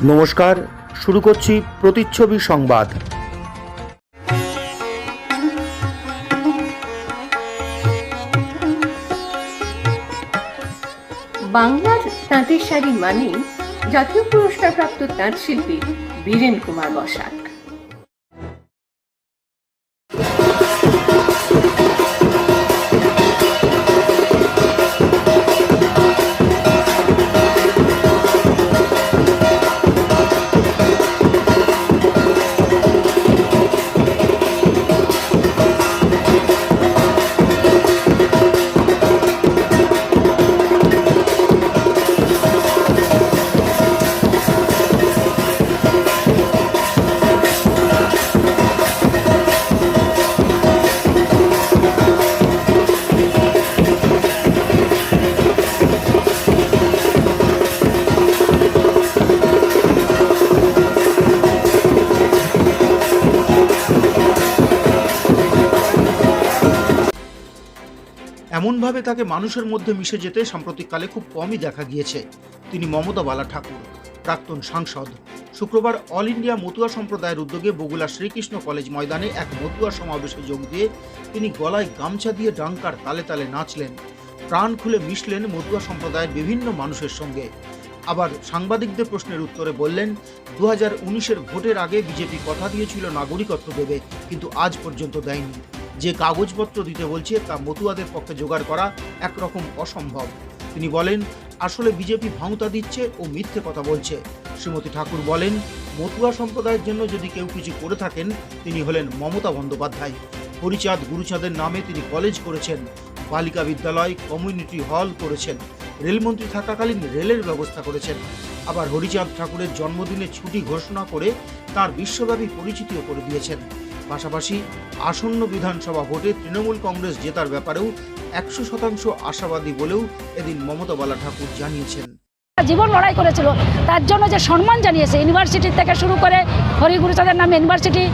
নমস্কার, শুরু করছি প্রতিচ্ছবি সংবাদ। বাংলার তাঁতের শাড়ি মানেই জাতীয় পুরস্কারপ্রাপ্ত তাঁত শিল্পী বীরেন কুমার বসাক। এমনভাবে তাকে মানুষের মধ্যে মিশে যেতে সাম্প্রতিককালে খুব কমই দেখা গিয়েছে। তিনি মমতা বালা ঠাকুর, প্রাক্তন সাংসদ। শুক্রবার অল ইন্ডিয়া মতুয়া সম্প্রদায়ের উদ্যোগে বগুড়া শ্রীকৃষ্ণ কলেজ ময়দানে এক মতুয়া সমাবেশে যোগ দিয়ে তিনি গলায় গামছা দিয়ে ডাঙ্কার তালে তালে নাচলেন, প্রাণ খুলে মিশলেন মতুয়া সম্প্রদায়ের বিভিন্ন মানুষের সঙ্গে। আবার সাংবাদিকদের প্রশ্নের উত্তরে বললেন, 2019-এর ভোটের আগে বিজেপি কথা দিয়েছিল নাগরিকত্ব দেবে, কিন্তু আজ পর্যন্ত দেয়নি। যে কাগজপত্র দিতে বলছে তা মতুয়াদের পক্ষে জোগাড় করা একরকম অসম্ভব। তিনি বলেন, আসলে বিজেপি ভাঁওতা দিচ্ছে ও মিথ্যে কথা বলছে। শ্রীমতী ঠাকুর বলেন, মতুয়া সম্প্রদায়ের জন্য যদি কেউ কিছু করে থাকেন তিনি হলেন মমতা বন্দ্যোপাধ্যায়। হরিচাঁদ গুরুচাঁদের নামে তিনি কলেজ করেছেন, বালিকা বিদ্যালয়, কমিউনিটি হল করেছেন, রেলমন্ত্রী থাকাকালীন রেলের ব্যবস্থা করেছেন। আবার হরিচাঁদ ঠাকুরের জন্মদিনে ছুটি ঘোষণা করে তার বিশ্বব্যাপী পরিচিতিও করে দিয়েছেন। পাশাপাশি আসন্ন বিধানসভা ভোটে তৃণমূল কংগ্রেস জেতার ব্যাপারেও 100% আশাবাদী বলেও এদিন মমতা বালা ঠাকুর জানিয়েছেন। জীবন লড়াই করেছিল, তার জন্য যে সম্মান জানিয়েছে ইউনিভার্সিটি থেকে শুরু করে হরিগুরুচাঁদের নামে ইউনিভার্সিটি,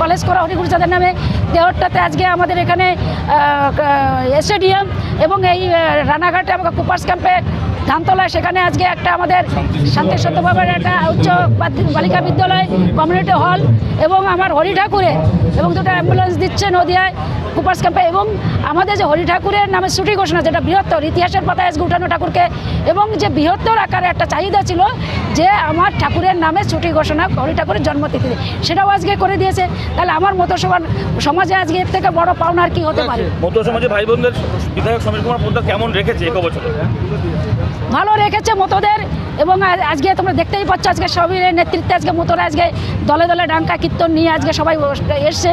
কলেজ করা হরিগুরুচাঁদের নামে দেওয়ারটাতে আজকে আমাদের এখানে স্টেডিয়াম এবং এই রানাঘাটে আমাকে কুপার্স ক্যাম্পে ধানতলায় সেখানে আজকে একটা আমাদের শান্তি সত্যভাবের একটা উচ্চ বালিকা বিদ্যালয়, কমিউনিটি হল এবং আমার হরি ঠাকুরের এবং দুটো অ্যাম্বুলেন্স দিচ্ছে নদিয়ায় কুপার্স ক্যাম্পে, এবং আমাদের যে হরি ঠাকুরের নামে ছুটি ঘোষণা, যেটা বৃহত্তর ইতিহাসের পাতায় আজকে উঠানো ঠাকুরকে, এবং যে বৃহত্তর আকারে একটা চাহিদা ছিল যে আমার ঠাকুরের নামে ছুটি ঘোষণা হরি ঠাকুরের জন্মতিথি, সেটাও আজকে করে দিয়েছে। তাহলে আমার মতো সমাজে আজকে এর থেকে বড় পাওনা আর কি হতে পারে? মতো সমাজে ভাই বোনদের বিধায়ক সমীর কুমার পোদ্দার কেমন রেখেছে এক বছরে? ভালো রেখেছে মতোদের, এবং আজকে তোমরা দেখতেই পাচ্ছ আজকে সবই নেতৃত্বে আজকে মতোরা আজকে দলে দলে ডাঙ্কা কীর্তন নিয়ে আজকে সবাই এসছে।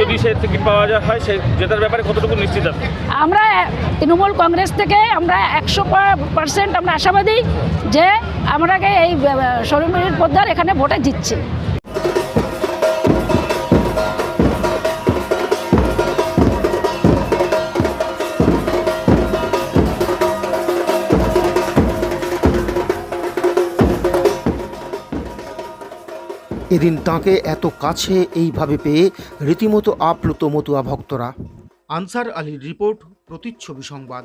যদি সে টিকিট পাওয়া হয় সে জেতার ব্যাপারে কতটুকু নিশ্চিত আছে? আমরা তৃণমূল কংগ্রেস থেকে আমরা 100% আমরা আশাবাদী যে আমরাকে এই সমীর পোদ্দার এখানে ভোটে জিতছে। এদিন তাঁকে এত কাছে এইভাবে পেয়ে রীতিমতো আপ্লুত মতুয়া ভক্তরা। আনসার আলীর রিপোর্ট, প্রতিচ্ছবি সংবাদ।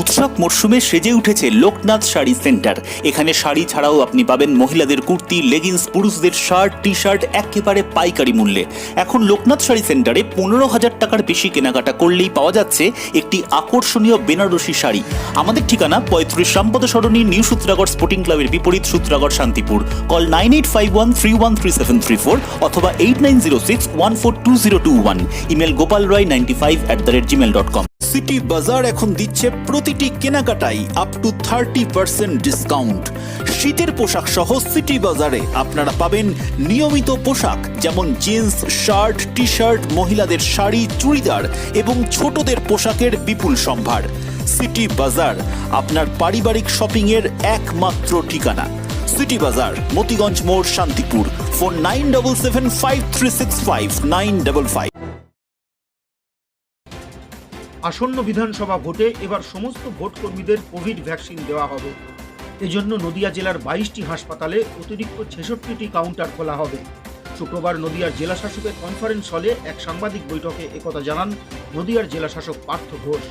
উৎসব মরশুমে সেজে উঠেছে লোকনাথ শাড়ি সেন্টার। এখানে শাড়ি ছাড়াও আপনি পাবেন মহিলাদের কুর্তি, লেগিংস, পুরুষদের শার্ট, টি শার্ট একেবারে পাইকারি মূল্যে। এখন লোকনাথ শাড়ি সেন্টারে 15,000 টাকার বেশি কেনাকাটা করলেই পাওয়া যাচ্ছে একটি আকর্ষণীয় বেনারসি শাড়ি। আমাদের ঠিকানা 35 রামপদ সরণি, নিউ সূত্রাগড় স্পোর্টিং ক্লাবের বিপরীত, সূত্রাগড়, শান্তিপুর। কল 9851313734 অথবা 8906142021। Email gopalroy95@gmail.com। সিটি বাজার এখন দিচ্ছে প্রতিটি কেনাকাটায় আপ টু 30% ডিসকাউন্ট। শীতের পোশাক সহ সিটি বাজারে আপনারা পাবেন নিয়মিত পোশাক যেমন জিন্স, শার্ট, টি শার্ট, মহিলাদের শাড়ি, চুড়িদার এবং ছোটদের পোশাকের বিপুল সম্ভার। সিটি বাজার আপনার পারিবারিক শপিং এর একমাত্র ঠিকানা। সিটি বাজার, মতিগঞ্জ মোড়, শান্তিপুর। ফোন 9775365955। আসন্ন বিধানসভা ভোটে এবার সমস্ত ভোট কর্মীদের কোভিড ভ্যাকসিন দেওয়া হবে। এজন্য নদিয়া জেলার 22টি হাসপাতালে অতিরিক্ত 66টি কাউন্টার খোলা হবে। শুক্রবার নদিয়ার জেলা শাসকের কনফারেন্স হলে এক সাংবাদিক বৈঠকে একথা জানান নদিয়ার জেলা শাসক পার্থ ঘোষ।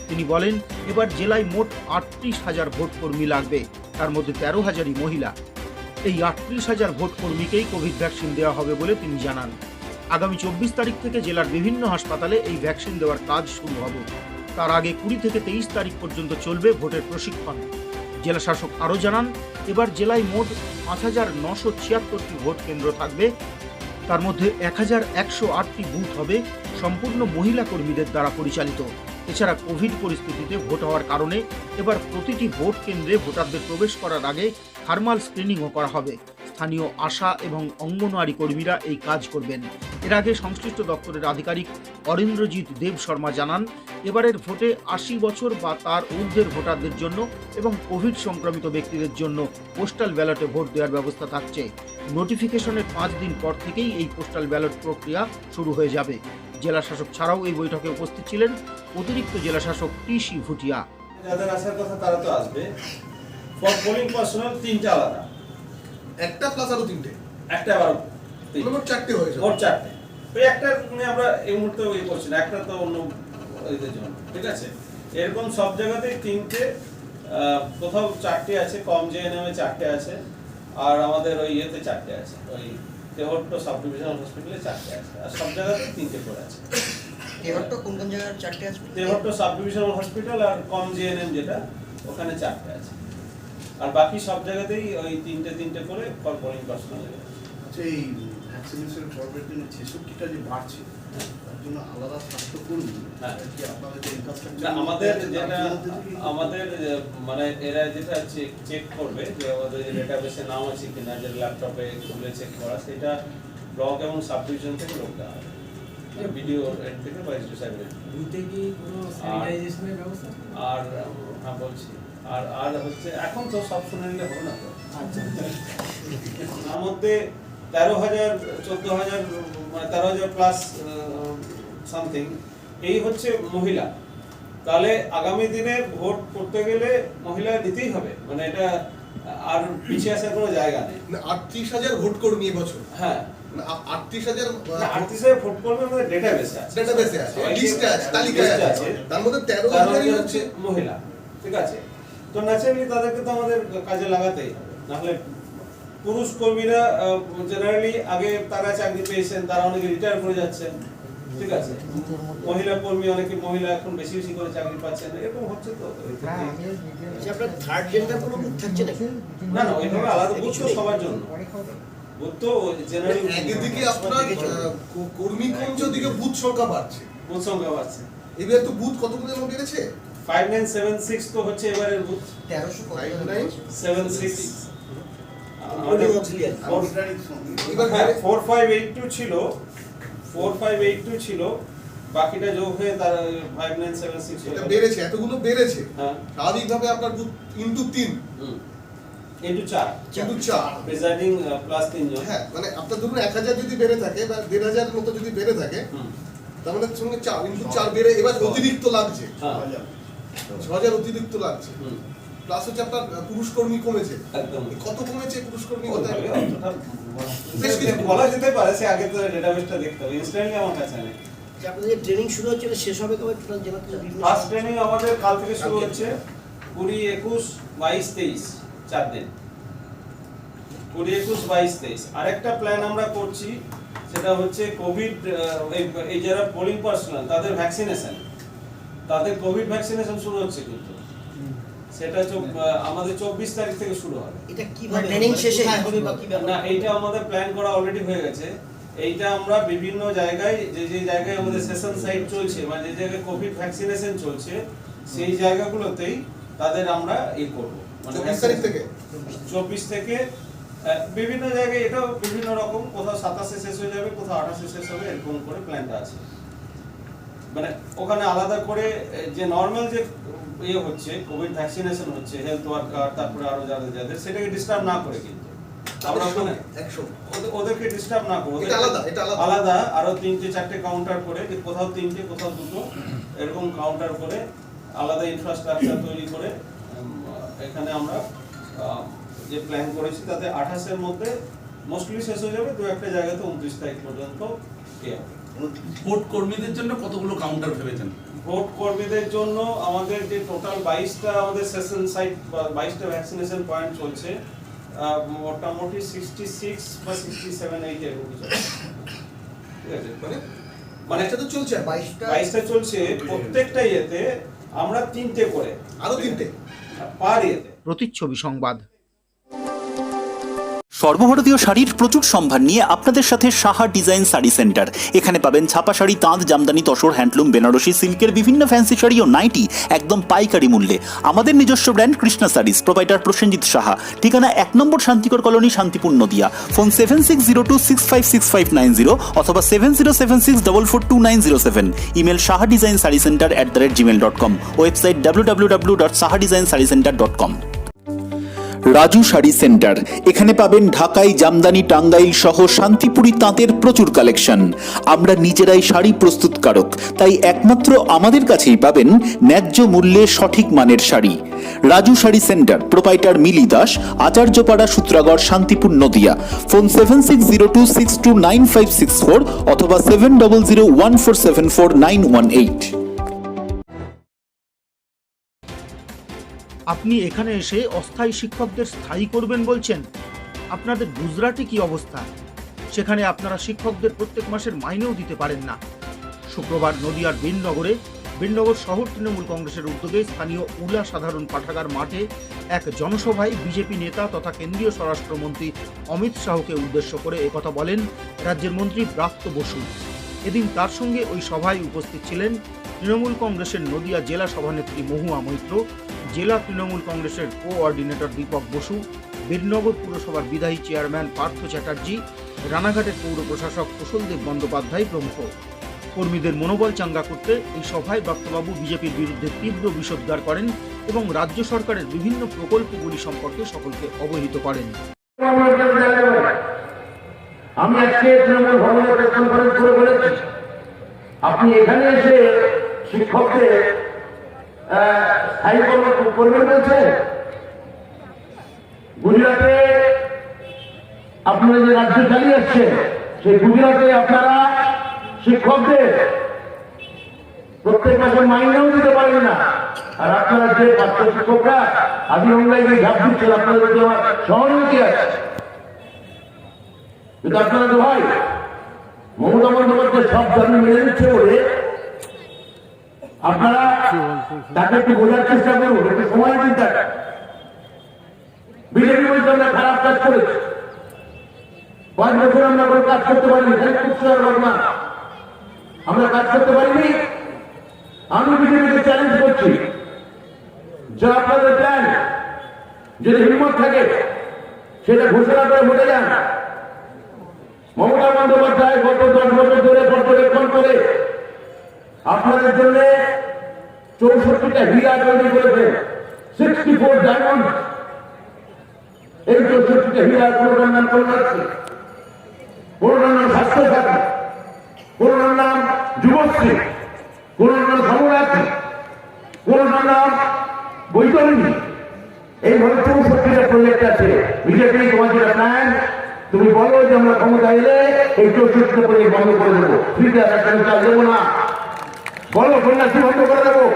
তিনি বলেন, এবার জেলায় মোট 38,000 ভোট কর্মী লাগবে। তার মধ্যে 13,000ই মহিলা। এই 38,000 ভোট কর্মীকেই কোভিড ভ্যাকসিন দেওয়া হবে বলে তিনি জানান। আগামী 24 তারিখ থেকে জেলার বিভিন্ন হাসপাতালে এই ভ্যাকসিন দেওয়ার কাজ শুরু হবে। তার আগে 20 থেকে 23 তারিখ পর্যন্ত চলবে ভোটের প্রশিক্ষণ। জেলা শাসক আরও জানান, এবার জেলায় মোট 5,976টি ভোট কেন্দ্র থাকবে। তার মধ্যে 1,108টি বুথ হবে সম্পূর্ণ মহিলা কর্মীদের দ্বারা পরিচালিত। এছাড়া কোভিড পরিস্থিতিতে ভোট হওয়ার কারণে এবার প্রতিটি ভোট কেন্দ্রে ভোটারদের প্রবেশ করার আগে থার্মাল স্ক্রিনিংও করা হবে। স্থানীয় আশা এবং অঙ্গনওয়াড়ি কর্মীরা এই কাজ করবেন। এর আগে সংশ্লিষ্ট দপ্তরের আধিকারিক অরিন্দ্রজিৎ দেব শর্মা জানান, এবারের ভোটে 80 বছর বা তার ঊর্ধ্বের ভোটারদের জন্য এবং কোভিড সংক্রমিত ব্যক্তিদের জন্য পোস্টাল ব্যালটে ভোট দেওয়ার ব্যবস্থা থাকছে। নোটিফিকেশনের 5 দিন পর থেকেই এই পোস্টাল ব্যালট প্রক্রিয়া শুরু হয়ে যাবে। জেলা শাসক ছাড়াও এই বৈঠকে উপস্থিত ছিলেন অতিরিক্ত জেলা শাসক টি.সি. ভুটিয়া। যাদের আসার কথা তারা তো আসবে। ফর পোলিং পার্সোনাল 3টা আলাদা, একটা প্লাস আরো 3টে, একটা আবার মোট 4টে হয়েছে। মোট 4টে। ওই একটা নিয়ে আমরা এই মুহূর্তে ওই করছি না, একটা তো অন্য এদের জন্য, ঠিক আছে। এরকম সব জায়গাতেই 3টে, কোথাও 4টে আছে, কম জেএনএম এ 4টে আছে, আর আমাদের ওই ইয়েতে 4টে আছে, ওই তেহট্ট সাব ডিভিশনাল হসপিটালে 4টে আছে, আর সব জায়গাতেই 3টে করে আছে। তেহট্ট কোন কোন জায়গায় 4টে আছে? তেহট্ট সাব ডিভিশনাল হসপিটাল আর কম জেএনএম যেটা, ওখানে 4টে আছে, আর বাকি সব জায়গাতেই ওই 3টে করে ফর পোলিং পার্সোনাল। আচ্ছা, এই ভ্যাকসিনেশন ফরম্যাটের 66টা যে বাড়ছে, তার জন্য আলাদা স্বাস্থ্যকর্মী কি আপনাদের যে ইনফ্রাস্ট্রাকচার আমাদের যেটা আমাদের মানে এরা যেটা চেক করবে যে আমাদের ডেটাবেসে নাম আছে কিনা, যে ল্যাপটপে খুলে চেক করা, সেটা ব্লক এবং সাব ডিভিশন থেকে লোক দেওয়া হবে, ভিডিও এন্ড থেকে বা সাইডে বুথে কি কোনো স্যানিটাইজেশনের ব্যবস্থা? আর হ্যাঁ বলছি, আর হচ্ছে এখন তো সব শুনে নিলে হবে না তো। তার মধ্যে 13,000 14,000 মানে 13,000 প্লাস সামথিং এই হচ্ছে মহিলা। তাহলে আগামী দিনে ভোট করতে গেলে মহিলা নিতেই হবে, মানে এটা আর পিছিয়ে আসার কোনো জায়গা নেই। 38,000 ভোট কর্মী এবছর। হ্যাঁ, 38,000 ভোট কর্মী আমাদের ডেটাবেসে আছে, ডেটাবেসে আছে, লিস্টে আছে, তালিকায় আছে। তার মধ্যে 13,000 হচ্ছে মহিলা, ঠিক আছে। তো ন্যাচারালি তাদেরকে তো আমাদের কাজে লাগাতেই হবে, নাহলে পুরুষ কর্মীরা জেনারেলি আগে তারা চাকরি পেয়েছেন, তারা অনেকে রিটায়ার করে যাচ্ছেন, ঠিক আছে। মহিলা কর্মী অনেকে মহিলা এখন বেশি বেশি করে চাকরি পাচ্ছেন, এরকম হচ্ছে তো। আপনার থার্ড জেন্ডার কোনো বুথ থাকছে নাকি? না না, ওইভাবে আলাদা বুথ তো সবার জন্য, বুথ তো জেনারেলি একদিকে আপনার কর্মী কমছে, ওদিকে বুথ সংখ্যা বাড়ছে। বুথ সংখ্যা বাড়ছে। এবার তো বুথ কতগুলো যেন বেড়েছে? 5976 তো হচ্ছে এবারের বুথ, 1376 এবার 4582 ছিল, 4582 ছিল, বাকিটা যোগ হয়ে তার 5976 এটা বেড়েছে, এতগুলো বেড়েছে। হ্যাঁ, স্বাভাবিকভাবে আপনার booth into 3 into 4 presiding plus 3 জন। হ্যাঁ, মানে আপনার ধরুন 1000 যদি বেড়ে থাকে বা 1500 মতো যদি বেড়ে থাকে, তার মানে সঙ্গে 4 ইনটু 4 বেড়ে এবার অতিরিক্ত লাগছে। 6000 অতিরিক্ত লাগছে। প্লাস হচ্ছে আপনার পুরুষ কর্মী কমেছে। একদম। কত কমেছে পুরুষ কর্মী? কত বেশ কিছু বলা যেতে পারে, সে আগে তো ডেটাবেসটা দেখতে হবে, ইনস্ট্যান্টলি আমার কাছে নেই। আপনাদের ট্রেনিং শুরু হচ্ছে, শেষ হবে কবে? টোটাল জেলাতে ফার্স্ট ট্রেনিং আমাদের কাল থেকে শুরু হচ্ছে, 20, 21, 22, 23 4 দিন, 20, 21, 22, 23। আরেকটা প্ল্যান আমরা করছি, সেটা হচ্ছে কোভিড, এই যারা পোলিং পার্সোনাল তাদের ভ্যাকসিনেশন, তাদের কোভিড ভ্যাকসিনেশন শুরু হচ্ছে, কিন্তু সেটা আমাদের 24 তারিখ থেকে শুরু হবে। এটা কিভাবে ট্রেনিং শেষে হবে বা কি ব্যাপার? না, এইটা আমাদের প্ল্যান করা অলরেডি হয়ে গেছে। এইটা আমরা বিভিন্ন জায়গায়, যে জায়গায় আমাদের সেশন সাইট চলছে, মানে যে জায়গায় কোভিড ভ্যাকসিনেশন চলছে, সেই জায়গাগুলোতেই তাদের আমরা করব, মানে 24 তারিখ থেকে 24 থেকে বিভিন্ন জায়গায়, এটাও বিভিন্ন রকম, কোথাও 27 শেষ হয়ে যাবে, কোথাও 28 শেষ হবে, এরকম করে প্ল্যানটা আছে। মানে ওখানে আলাদা করে যে নর্মাল যে হচ্ছে কোভিড ভ্যাকসিনেশন হচ্ছে, হেলথ ওয়ার্কার, তারপরে আরো যাদের সেটাকে ডিস্টার্ব না করে, কিন্তু আমরা ওখানে ওদেরকে ডিস্টার্ব না করে আলাদা আরো 3-4টে কাউন্টার করে, যে কোথাও 3টে কোথাও 2টো এরকম কাউন্টার করে আলাদা ইনফ্রাস্ট্রাকচার তৈরি করে এখানে আমরা যে প্ল্যান করেছি, তাতে 28-এর মধ্যে মোস্টলি শেষ হয়ে যাবে, 2-1টা জায়গাতে 29 তারিখ পর্যন্ত। ভোট কর্মীদের জন্য কতগুলো কাউন্টার ভেবেছেন? ভোট কর্মীদের জন্য আমাদের যে টোটাল 22টা আমাদের সেশন সাইট বা 22টা ভ্যাকসিনেশন পয়েন্ট চলছে, মোটামুটি 66 বা 67 এই এরকম কিছু। ঠিক আছে, মানে এটা তো চলছে 22টা চলছে, প্রত্যেকটা ইয়েতে আমরা 3টে করে, আরো 3টে পার ইয়েতে। প্রতিচ্ছবি সংবাদ। সর্বভারতীয় শাড়ির প্রচুর সম্ভার নিয়ে আপনাদের সাথে সাহা ডিজাইন শাড়ি সেন্টার। এখানে পাবেন ছাপা শাড়ি, তাঁত, জামদানি, তসর, হ্যান্ডলুম, বেনারসি, সিল্কের বিভিন্ন ফ্যান্সি শাড়ি ও নাইটি একদম পাইকারি মূল্যে। আমাদের নিজস্ব brand Krishna saris, proprietor Prosenjit Saha. ঠিকানা 1 নম্বর শান্তিকর কলোনি, শান্তিপুর, নদিয়া। ফোন 7602656590 অথবা 7076442907। Email sahadesignsaricenter@gmail.com। Website www.sahadesignsareecenter.com। Raju sari centre. এখানে পাবেন ঢাকাই, জামদানি, টাঙ্গাইল সহ শান্তিপুরি তাঁতের প্রচুর কালেকশন। আমরা নিজেরাই শাড়ি প্রস্তুতকারক, তাই একমাত্র আমাদের কাছেই পাবেন ন্যায্য মূল্যে সঠিক মানের শাড়ি। রাজু শাড়ি সেন্টার, প্রোপাইটার মিলি দাস, আচার্যপাড়া, সূত্রাগড়, শান্তিপুর, নদিয়া। ফোন 7602629564 অথবা 7001474918। আপনি এখানে এসে অস্থায়ী শিক্ষকদের স্থায়ী করবেন বলছেন? আপনাদের গুজরাটে কি অবস্থা? সেখানে আপনারা শিক্ষকদের প্রত্যেক মাসের মাইনেও দিতে পারেন না। শুক্রবার নদিয়ার বীরনগর শহর তৃণমূল কংগ্রেসের উদ্যোগে স্থানীয় উলা সাধারণ পাঠাগার মাঠে এক জনসভায় বিজেপি নেতা তথা কেন্দ্রীয় স্বরাষ্ট্রমন্ত্রী অমিত শাহকে উদ্দেশ্য করে একথা বলেন রাজ্যের মন্ত্রী ব্রাত্য বসু। এদিন তার সঙ্গে ওই সভায় উপস্থিত ছিলেন তৃণমূল কংগ্রেসের নদিয়া জেলা সভানেত্রী মহুয়া মৈত্র, জেলা তৃণমূল কংগ্রেসের কোঅর্ডিনেটর দীপক বসু, বীরনগর পুরসভার বিদায়ী চেয়ারম্যান পার্থ চ্যাটার্জি, রানাঘাটের পৌর প্রশাসক কুশলদেব বন্দ্যোপাধ্যায় প্রমুখ। কর্মীদের মনোবল চাঙ্গা করতে এই সভায় ব্রাত্যবাবু বিজেপির বিরুদ্ধে তীব্র বিষোদ্গার করেন এবং রাজ্য সরকারের বিভিন্ন প্রকল্পগুলি সম্পর্কে সকলকে অবহিত করেন। আমি আজকে তৃণমূল ভবনে প্রেস কনফারেন্স করে বলেছি, আপনি এখানে এসে শিক্ষকদের স্থায়ী করবেন বলছে। গুজরাটে আপনারা যে রাজ্য চালিয়ে আসছেন, সেই গুজরাটে আপনারা শিক্ষকদের প্রত্যেক মাসে মাইনেও দিতে পারেন না। আর আপনারা যে পাঠ্য শিক্ষকরা আদি অঙ্গায় ঝাঁপ দিচ্ছেন, আপনাদের প্রতি আমার সহানুভূতি আছে। কিন্তু আপনারা তো ভাই মমতা বন্দ্যোপাধ্যায় সব দাবি মেনে নিচ্ছে বলে আপনারা তাকে একটু বোঝার চেষ্টা করুন, একটু সময় দিন তাকে। বিজেপি বলতে আমরা খারাপ কাজ করেছি, 5 বছর আমরা কোনো কাজ করতে পারিনি, আমরা কাজ করতে পারিনি। আমি বিজেপিকে চ্যালেঞ্জ করছি, যে আপনাদের প্ল্যান যদি হিম্মত থাকে সেটা ঘোষণা করে ভোটে যান। মমতা বন্দ্যোপাধ্যায় গত 10 বছর ধরে পর্যবেক্ষণ করে আপনাদের জন্য 64টা হীরা তৈরি করেছে, 64 ডায়মন্ড। এই 64টা হীরা কোনোটার নাম কন্যাশ্রী, কোনোটার নাম স্বাস্থ্যসাথী, কোনোটার নাম যুবশ্রী, কোনোটার নাম সমরাত্রী, কোনোটার নাম বৈতরণী। এইভাবে 64টা প্রজেক্ট আছে। বিজেপি তোমাদের প্ল্যান, তুমি বলো যে আমরা ক্ষমতা এলে এই 64টা প্রজেক্ট বন্ধ করে দেবো, ফ্রিতে চাল দেবো না। বলো কন্যাশ্রী বন্ধ করে দেবো,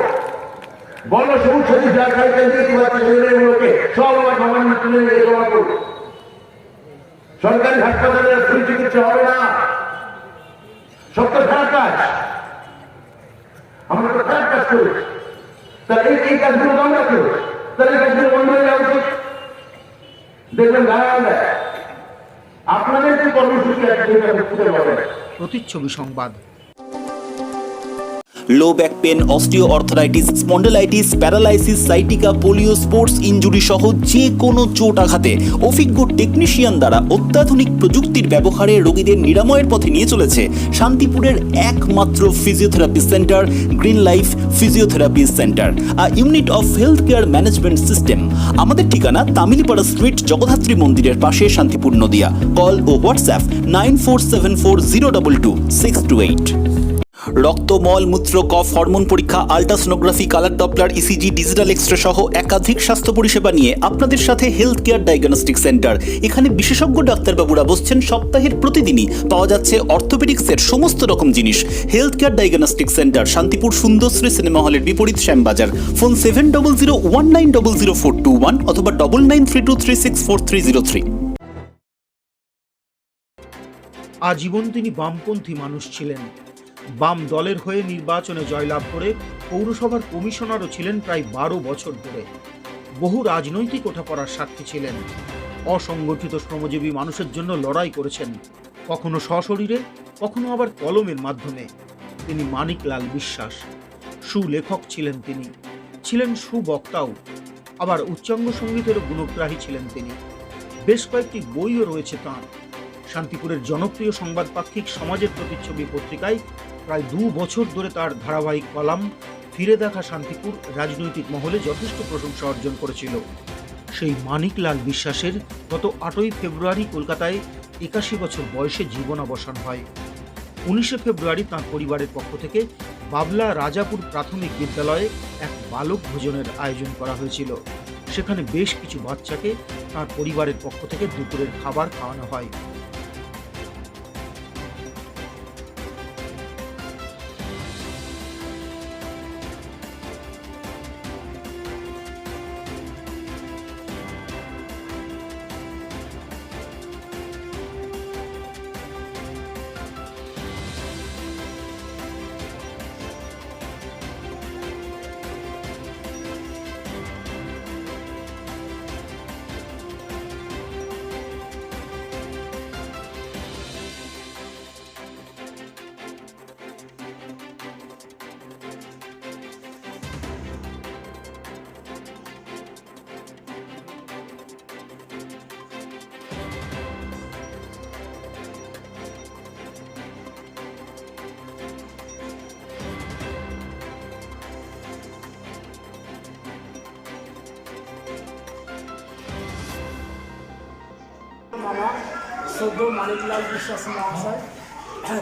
বলো সবুজ সাথী যা ছেলেগুলোকে সব আমার ভবন তুলে নিয়ে জমা করবো। সরকারি হাসপাতালে ফ্রি চিকিৎসা হবে না। সব তো খারাপ কাজ, আমরা তো খারাপ কাজ করেছি। তাহলে এই কাজগুলো আমরা করেছি, তাহলে এই কাজগুলো বন্ধ হয়ে যাওয়া উচিত। দেখবেন গায়ে আপনাদের যে কর্মসূচি আছে প্রতিচ্ছবি সংবাদ। Low back pain, osteoarthritis, spondylitis, paralysis, sciatica, polio, sports injury সহ যে কোনো চোট আঘাতে অভিজ্ঞ টেকনিশিয়ান দ্বারা অত্যাধুনিক প্রযুক্তির ব্যবহারে রোগীদের নিরাময়ের পথে নিয়ে চলেছে শান্তিপুরের একমাত্র physiotherapy centre green life physiotherapy centre, a unit of health care management system. আমাদের ঠিকানা তামিলিপাড়া স্ট্রিট, জগদ্ধাত্রী মন্দিরের পাশে, শান্তিপুর, নদিয়া। কল ও হোয়াটসঅ্যাপ 9474022628। রক্ত, মল, মূত্র, কফ, হরমোন পরীক্ষা, ultrasonography, colour doppler, ECG, digital X ray সহ একাধিক স্বাস্থ্য পরিষেবা নিয়ে আপনাদের সাথে হেলথ কেয়ার ডায়াগনস্টিক সেন্টার। এখানে বিশেষজ্ঞ ডাক্তারবাবুরা বসছেন সপ্তাহের প্রতিদিনই। পাওয়া যাচ্ছে অর্থোপেডিক্সের সমস্ত রকম জিনিস। Health care diagnostic centre, Shantipur Sundarshree cinema হলের বিপরীত শ্যামবাজার। ফোন 7001900421 অথবা 9932364303। আজীবন তিনি বামপন্থী মানুষ ছিলেন। বাম দলের হয়ে নির্বাচনে জয়লাভ করে পৌরসভার কমিশনারও ছিলেন প্রায় 12 বছর ধরে। বহু রাজনৈতিক ওঠাপড়ার সাক্ষী ছিলেন। অসংগঠিত শ্রমজীবী মানুষের জন্য লড়াই করেছেন, কখনো সশরীরে, কখনো আবার কলমের মাধ্যমে। তিনি মানিকলাল বিশ্বাস। সুলেখক ছিলেন তিনি, ছিলেন সুবক্তাও, আবার উচ্চাঙ্গ সঙ্গীতেরও গুণগ্রাহী ছিলেন তিনি। বেশ কয়েকটি বইও রয়েছে তাঁর। শান্তিপুরের জনপ্রিয় সংবাদপাক্ষিক সমাজের প্রতিচ্ছবি পত্রিকায় প্রায় 2 বছর ধরে তার ধারাবাহিক কলাম ফিরে দেখা শান্তিপুর রাজনৈতিক মহলে যথেষ্ট প্রশংসা অর্জন করেছিল। সেই মানিকলাল বিশ্বাসের গত 8ই ফেব্রুয়ারি কলকাতায় 81 বছর বয়সে জীবনাবসান হয়। 19শে ফেব্রুয়ারি তাঁর পরিবারের পক্ষ থেকে বাবলা রাজাপুর প্রাথমিক বিদ্যালয়ে এক বালক ভোজনের আয়োজন করা হয়েছিল। সেখানে বেশ কিছু বাচ্চাকে তাঁর পরিবারের পক্ষ থেকে দুপুরের খাবার খাওয়ানো হয়। মামা সদ্য মানিকলাল বিশ্বাস মহাশয়,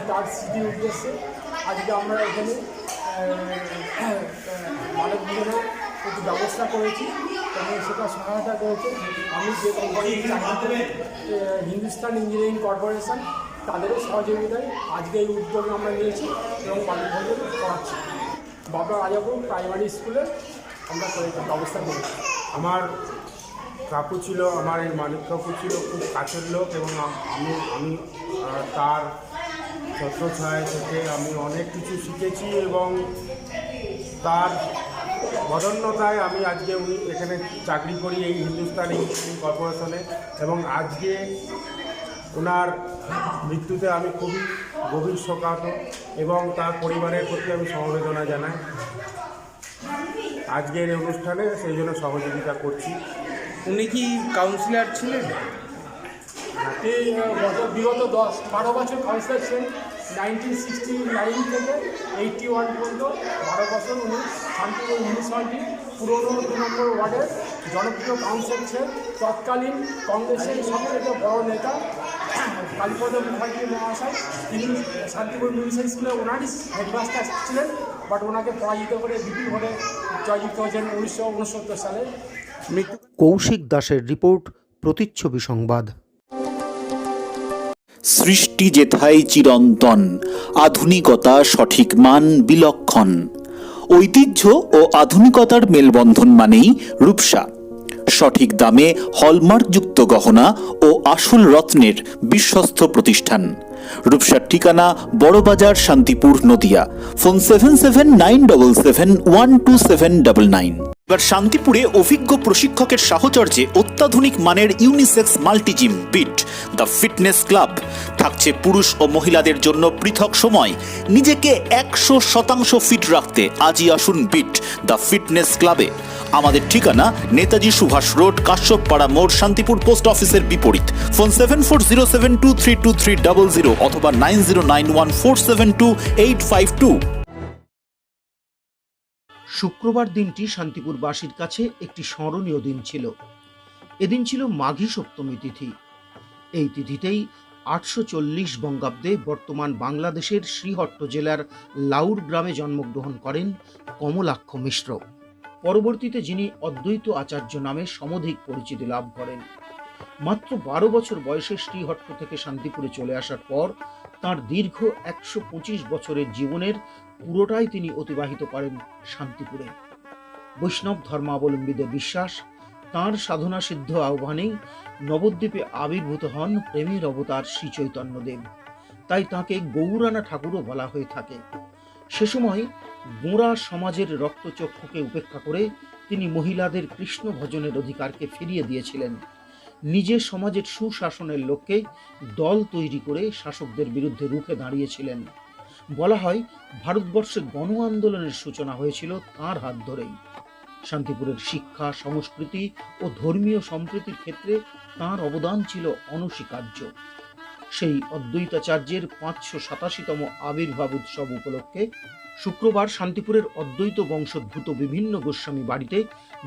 তার স্মৃতির উদ্দেশ্যে আজকে আমরা এখানে মানব ভোজনের একটি ব্যবস্থা করেছি এবং সেটা সহায়তা করেছে আমি যে কোম্পানির চাকরি হিন্দুস্তান ইঞ্জিনিয়ারিং কর্পোরেশন, তাদেরও সহযোগিতায় আজকে এই উদ্যোগ আমরা নিয়েছি এবং মানব ভোজন করাচ্ছি। বাবলা রাজাপুর প্রাইমারি স্কুলে আমরা ব্যবস্থা করেছি। আমার কাকু ছিল, আমার এই মানিক কাকু ছিল খুব কাছের লোক এবং আমি তার ছত্রছায়া থেকে আমি অনেক কিছু শিখেছি এবং তার বদন্যতায় আমি আজকে এখানে চাকরি করি এই হিন্দুস্তান ইঞ্জিনিয়ারিং কর্পোরেশনে এবং আজকে ওনার মৃত্যুতে আমি খুবই গভীর শোকাহত এবং তার পরিবারের প্রতি আমি সমবেদনা জানাই। আজকের এই অনুষ্ঠানে সেই জন্য সহযোগিতা করছি। উনি কি কাউন্সিলর ছিলেন? বিগত 12 বছর কাউন্সিলর ছিলেন। 1969 থেকে 81 পর্যন্ত 12 বছর উনি শান্তিপুর মিউনিসিপ্যালিটি পুরনো 2 নম্বর ওয়ার্ডের জনপ্রিয় কাউন্সিলর ছিলেন। তৎকালীন কংগ্রেসের সবথেকে বড় নেতা কালীপদ মুখার্জি মহাশয়, তিনি শান্তিপুর মিউনিসিপ্যাল স্কুলে ওনারই হেডমাস্টার ছিলেন, বাট ওনাকে পরাজিত করে বিপুল ভোটে জয়যুক্ত হয়েছেন 1969 সালে। কৌশিক দাসের রিপোর্ট, প্রতিচ্ছবি সংবাদ। সৃষ্টি যেথায় চিরন্তন, আধুনিকতা সঠিক মান বিলক্ষণ। ঐতিহ্য ও আধুনিকতার মেলবন্ধন মানেই রূপসা। সঠিক দামে হলমার্কযুক্ত গহনা ও আসল রত্নের বিশ্বস্ত প্রতিষ্ঠান। রূপসার ঠিকানা বড়বাজার, শান্তিপুর, নদিয়া। ফোন 7797712799। এবার শান্তিপুরে অভিজ্ঞ প্রশিক্ষকের সাহচর্যে অত্যাধুনিক মানের unisex multigym beat the fitness club. থাকছে পুরুষ ও মহিলাদের জন্য পৃথক সময়। নিজেকে 100% ফিট রাখতে আজই আসুন বিট দ্য ফিটনেস ক্লাবে। আমাদের ঠিকানা নেতাজি সুভাষ রোড, কাশ্যপপাড়া মোড়, শান্তিপুর পোস্ট অফিসের বিপরীত। ফোন 7407232300 অথবা 9091472852। শুক্রবার দিনটি শান্তিপুরবাসীর কাছে একটি স্মরণীয় দিন ছিল। এদিন ছিল মাঘী সপ্তমী তিথি। এই তিথিতেই 1840 বঙ্গাব্দে বর্তমান বাংলাদেশের শ্রীহট্ট জেলার লাউর গ্রামে জন্মগ্রহণ করেন কমলাক্ষ মিশ্র। পরবর্তীতে যিনি অদ্বৈত আচার্য নামে সমধিক পরিচিতি লাভ করেন। মাত্র 12 বছর বয়সে শ্রীহট্ট থেকে শান্তিপুরে চলে আসার পর তাঁর দীর্ঘ 125 বছরের জীবনের পুরোটাই তিনি অতিবাহিত করেন শান্তিপুরে। বৈষ্ণব ধর্মাবলম্বীদের বিশ্বাস, তাঁর সাধনা সিদ্ধ আহ্বানেই নবদ্বীপে আবির্ভূত হন প্রেমের অবতার শ্রী চৈতন্যদেব। তাই তাঁকে গৌরানা ঠাকুরও বলা হয়ে থাকে। সে সময় গোঁড়া সমাজের রক্তচক্ষুকে উপেক্ষা করে তিনি মহিলাদের কৃষ্ণ ভজনের অধিকারকে ফিরিয়ে দিয়েছিলেন। নিজের সমাজের সুশাসনের লক্ষ্যে দল তৈরি করে শাসকদের বিরুদ্ধে রুখে দাঁড়িয়েছিলেন। বলা হয় ভারতবর্ষে গণ আন্দোলনের সূচনা হয়েছিল তাঁর হাত ধরেই। শান্তিপুরের শিক্ষা, সংস্কৃতি ও ধর্মীয় সম্প্রীতির ক্ষেত্রে তাঁর অবদান ছিল অনস্বীকার্য। সেই অদ্বৈতাচার্যের 587তম আবির্ভাব উৎসব উপলক্ষে শুক্রবার শান্তিপুরের অদ্বৈত বংশোদ্ভূত বিভিন্ন গোস্বামী বাড়িতে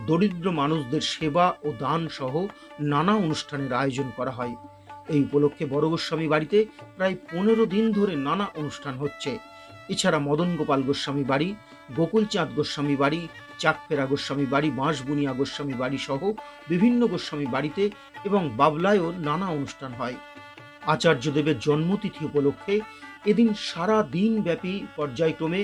দরিদ্র মানুষদের সেবা ও দান সহ নানা অনুষ্ঠানের আয়োজন করা হয়। এই উপলক্ষে বড় গোস্বামী বাড়িতে প্রায় 15 দিন ধরে নানা অনুষ্ঠান হচ্ছে। এছাড়া মদন গোপাল গোস্বামী বাড়ি, গোকুলচাঁদ গোস্বামী বাড়ি, চাকফেরা গোস্বামী বাড়ি, বাঁশবুনিয়া গোস্বামী বাড়ি সহ বিভিন্ন গোস্বামী বাড়িতে এবং বাবলায়ও নানা অনুষ্ঠান হয়। আচার্যদেবের জন্মতিথি উপলক্ষে এদিন সারা দিন ব্যাপী পর্যায়ক্রমে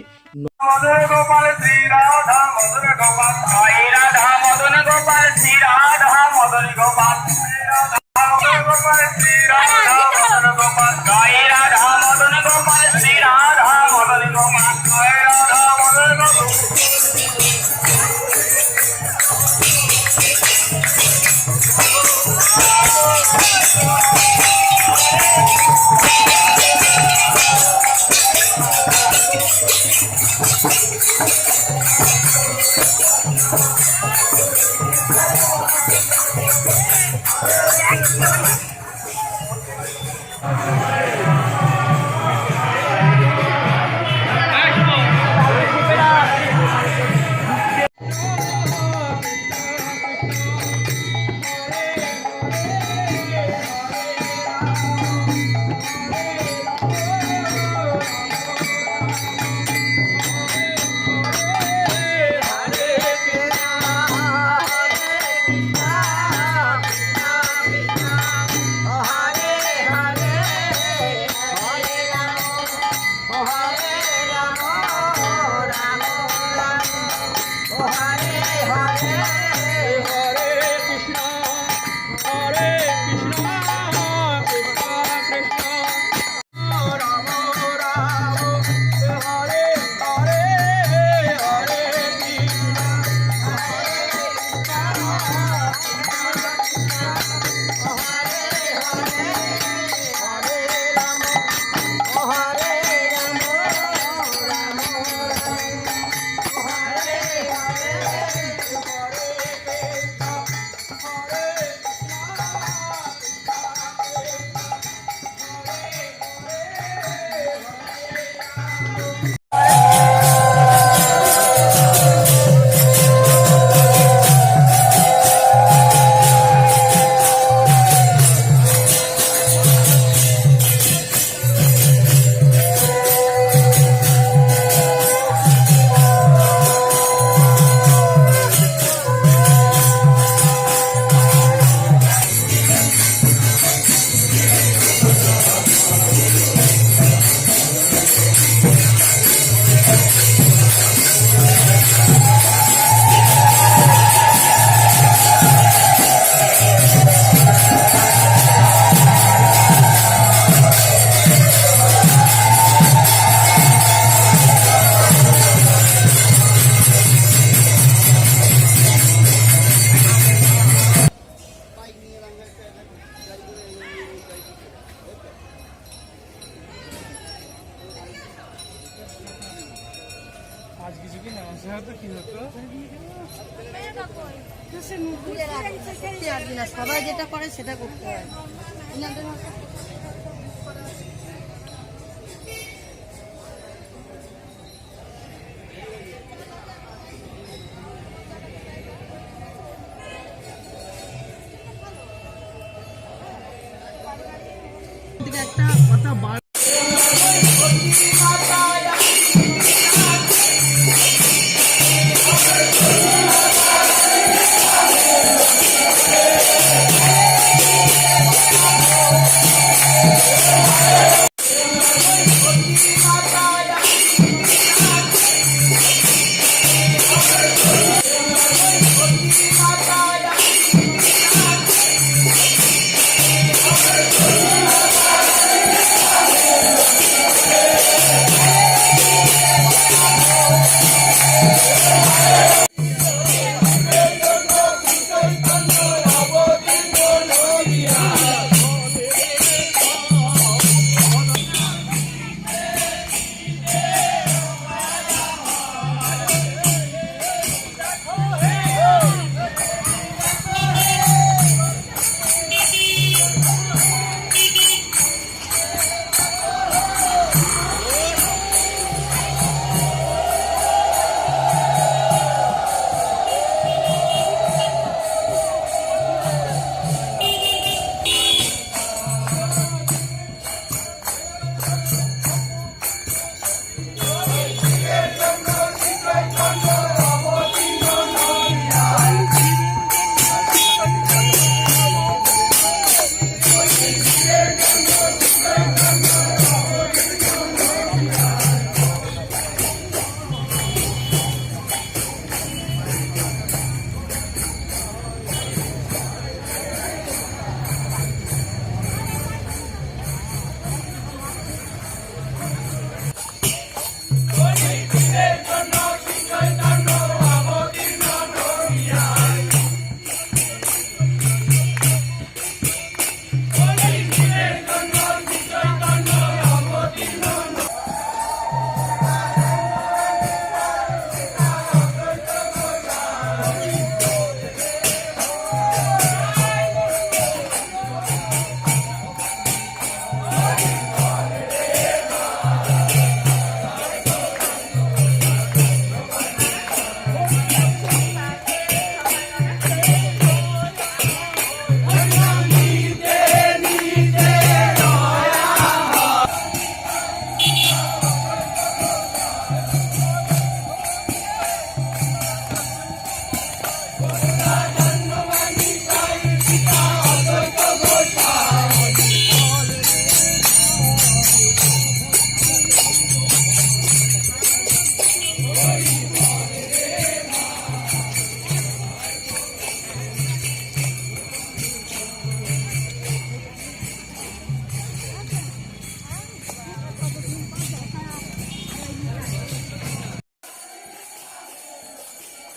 সবাই যেটা করে সেটা করতে হয়।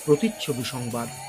প্রতিচ্ছবি সংবাদ।